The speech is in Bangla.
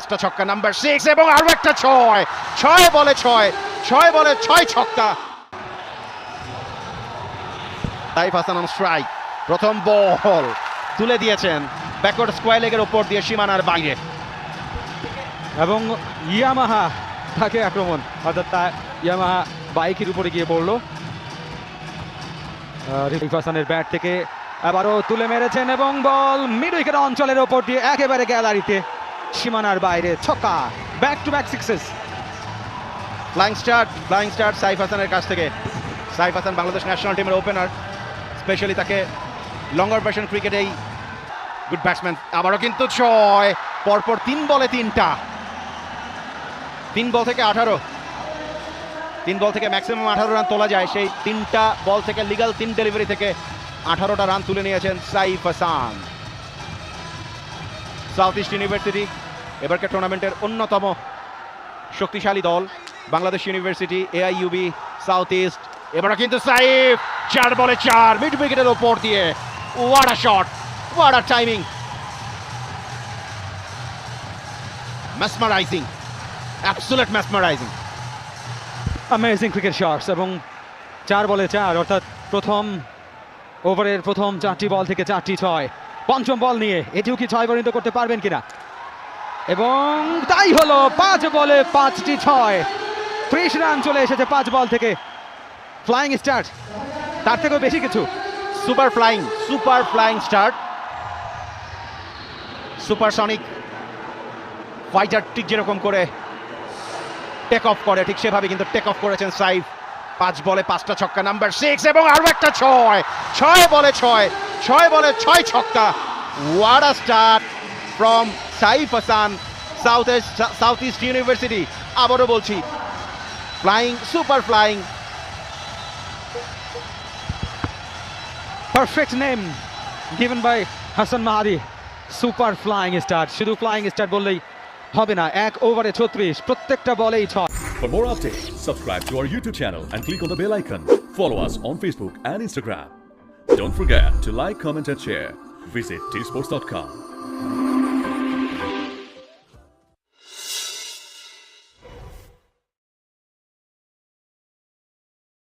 পাঁচটা ছক্কা নাম্বার 6 এবং আরো একটা ছয়। 6 বলে 6, 6 বলে 6 ছক্কা। Saif Hasan on strike. প্রথম বল তুলে দিয়েছেন ব্যাকওয়ার্ড স্কোয়ার লেগের উপর দিয়ে সীমানার বাইরে। এবং ইয়ামাহা তাকে আক্রমণ, অর্থাৎ ইয়ামাহা বাইকের উপরে গিয়ে পড়লো। সাইফ হাসানের ব্যাট থেকে আবারও তুলে মেরেছেন এবং বল মিড উইকেট অঞ্চলের ওপর দিয়ে একেবারে গ্যালারিতে সীমানার বাইরে ছক্কা। Back to back sixes. Flying start Saif হাসানের কাছ থেকে। সাইফ হাসান বাংলাদেশ ন্যাশনাল টিমের ওপেনার, স্পেশালি তাকে লঙ্গার ভার্সন ক্রিকেটেই গুড ব্যাটসম্যান। আবারও কিন্তু 6, পরপর 3 বলে 3টা। 3 বল থেকে 18, 3 বল থেকে ম্যাক্সিমাম 18 রান তোলা যায়। সেই 3টা বল থেকে লিগ্যাল 3 ডেলিভারি থেকে 18টা রান তুলে নিয়েছেন Saif Hasan. South east university এবারকার টুর্নামেন্টের অন্যতম শক্তিশালী দল। Bangladesh university, AIUB, south east. এবারও কিন্তু সাইফ 4 বলে 4 মিড উইকেটের ওপর দিয়ে। What a shot, what a timing, mesmerising, absolute mesmerising. Amazing cricket shots এবং 4 বলে 4, অর্থাৎ প্রথম ওভারের প্রথম 4টি বল থেকে 4টি 6। পঞ্চম বল নিয়ে এটিও কি 6 পরিণত করতে পারবেন কিনা, এবং তাই হলো। 5 বলে 5টি 6, 30 রান চলে এসেছে 5 বল থেকে। ফ্লাইং স্টার্ট, তার থেকেও বেশি কিছু। Super flying start. Supersonic fighter ঠিক যেরকম করে টেক অফ করে, ঠিক সেভাবে কিন্তু টেক অফ করেছেন সাইফ। 5 বলে 5টা ছক্কা নাম্বার 6 এবং আরো একটা 6। 6 বলে 6, 6 বলে 6 ছক্কা। What a start from Saif Hasan, south east university. আবারও বলছি, flying, super flying. Perfect name given by Hasan Mahadi. Super flying start. শুধু ফ্লাইং স্টার্ট বললেই হবে না, 1 ওভারে 36, প্রত্যেকটা বলেই 6। For more updates, subscribe to our YouTube channel and click on the bell icon. Follow us on Facebook and Instagram. Don't forget to like, comment and share. Visit tsports.com.